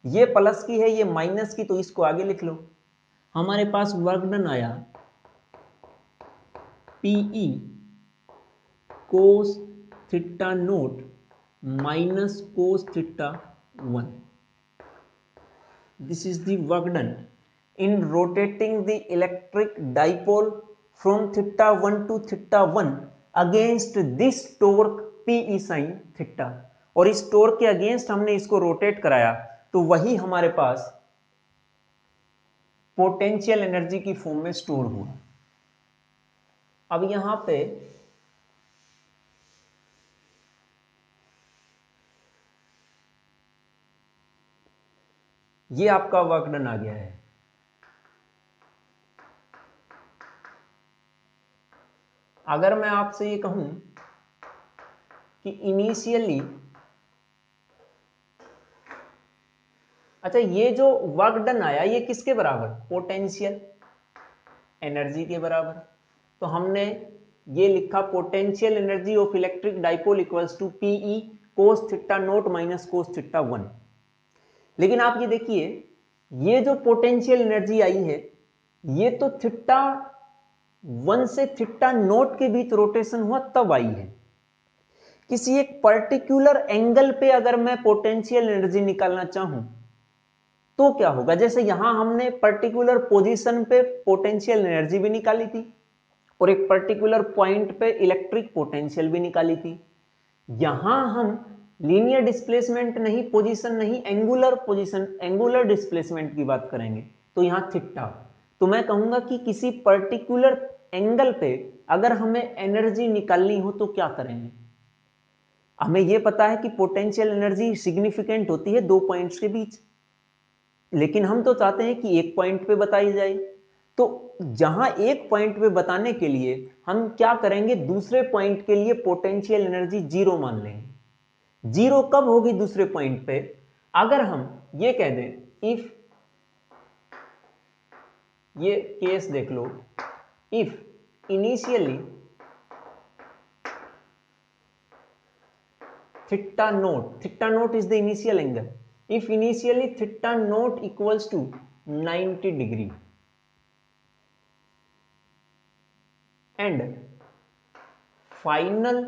ये प्लस की है ये माइनस की, तो इसको आगे लिख लो। हमारे पास वर्क डन आया p E cos theta not minus cos theta 1, this is the work done in rotating the electric dipole from theta 1 to theta 1 against this torque Pe sin theta, और इस टॉर्क के अगेंस्ट हमने इसको रोटेट कराया, तो वही हमारे पास पोटेंशियल एनर्जी की फॉर्म में स्टोर हुआ। अब यहां पे ये आपका वर्क डन आ गया है। अगर मैं आपसे ये कहूं कि इनिशियली, अच्छा ये जो वर्क डन आया ये किसके बराबर, पोटेंशियल एनर्जी के बराबर, तो हमने ये लिखा potential energy of electric dipole equals to p E cos theta not minus cos theta 1। लेकिन आप ये देखिए, ये जो पोटेंशियल एनर्जी आई है ये तो थीटा 1 से थीटा नोट के बीच रोटेशन हुआ तब आई है। किसी एक पर्टिकुलर एंगल पे अगर मैं पोटेंशियल एनर्जी निकालना चाहूं तो क्या होगा, जैसे यहां हमने पर्टिकुलर पोजीशन पे पोटेंशियल एनर्जी भी निकाली थी और एक पर्टिकुलर पॉइंट पे इलेक्ट्रिक पोटेंशियल भी निकाली थी, यहां हम लीनियर डिस्प्लेसमेंट नहीं, पोजीशन नहीं, एंगुलर पोजीशन, एंगुलर डिस्प्लेसमेंट की बात करेंगे। तो यहां थीटा, तो मैं कहूंगा कि किसी पर्टिकुलर एंगल पे अगर हमें एनर्जी निकालनी हो तो क्या करेंगे। हमें यह पता है कि पोटेंशियल एनर्जी सिग्निफिकेंट होती है दो पॉइंट्स के बीच, लेकिन हम तो चाहते हैं कि एक पॉइंट पे बताई जाए। तो जहां एक पॉइंट पे बताने के लिए हम क्या करेंगे, दूसरे पॉइंट के लिए पोटेंशियल एनर्जी जीरो मान लेंगे। जीरो कब होगी दूसरे पॉइंट पे, अगर हम ये कह दें इफ, ये केस देख लो, if initially theta naught is the initial angle, if initially theta note equals to 90 degree and final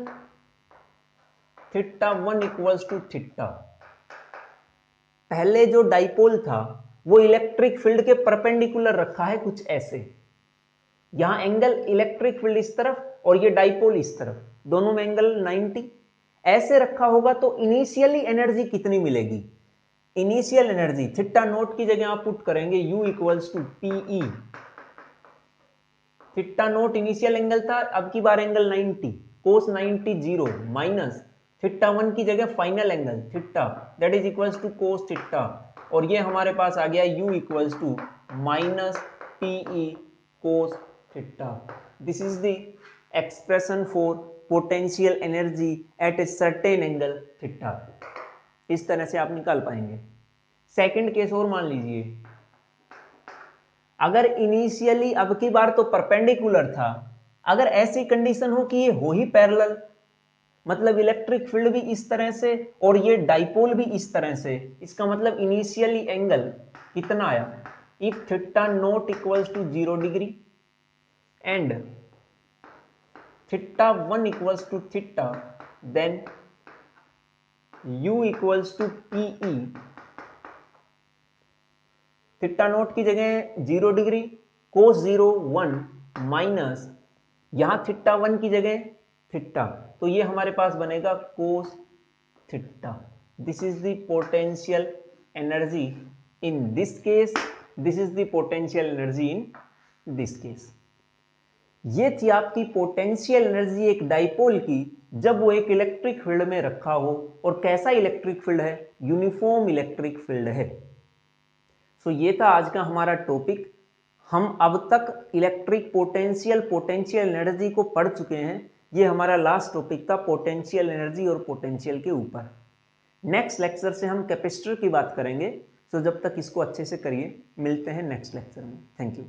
theta 1 equals to theta. पहले जो डाइपोल था वो इलेक्ट्रिक फील्ड के परपेंडिकुलर रखा है कुछ ऐसे, यहां एंगल इलेक्ट्रिक फील्ड इस तरफ और ये डाइपोल इस तरफ, दोनों में एंगल 90 ऐसे रखा होगा। तो इनिशियली एनर्जी कितनी मिलेगी, इनिशियल एनर्जी थीटा नोट की जगह आप पुट करेंगे u equals to p E, theta not initial angle था, अब की बार एंगल 90, कोस 90 0 माइनस थीटा 1 की जगह final angle theta that is equals to cos theta, और ये हमारे पास आ गया u equals to minus p E cos theta. This is the expression for potential energy at a certain angle theta. इस तरह से आप निकाल पाएंगे। सेकंड केस और मान लीजिए, अगर इनिशियली अब की बार तो परपेंडिकुलर था, अगर ऐसी कंडीशन हो कि ये हो ही पैरेलल, मतलब इलेक्ट्रिक फील्ड भी इस तरह से और ये डाइपोल भी इस तरह से, इसका मतलब इनिशियली एंगल कितना आया, if theta note equals to 0 degree and theta 1 equals to theta, then u equals to p E, theta not की जगह 0 डिग्री कोस 0 1 माइनस यहां थीटा 1 की जगह थीटा, तो ये हमारे पास बनेगा cos theta. This is the potential energy in this case, this is the potential energy in this case. ये थी आपकी पोटेंशियल एनर्जी एक डाइपोल की जब वो एक इलेक्ट्रिक फील्ड में रखा हो, और कैसा इलेक्ट्रिक फील्ड है, यूनिफॉर्म इलेक्ट्रिक फील्ड है। सो ये था आज का हमारा टॉपिक। हम अब तक इलेक्ट्रिक पोटेंशियल एनर्जी को पढ़ चुके हैं। ये हमारा लास्ट टॉपिक था पोटेंशियल एनर्जी और पोटेंशियल के ऊपर। नेक्स्ट लेक्चर से हम कैपेसिटर की बात करेंगे। सो जब तक इसको अच्छे से करिए, मिलते हैं नेक्स्ट लेक्चर में। Thank you.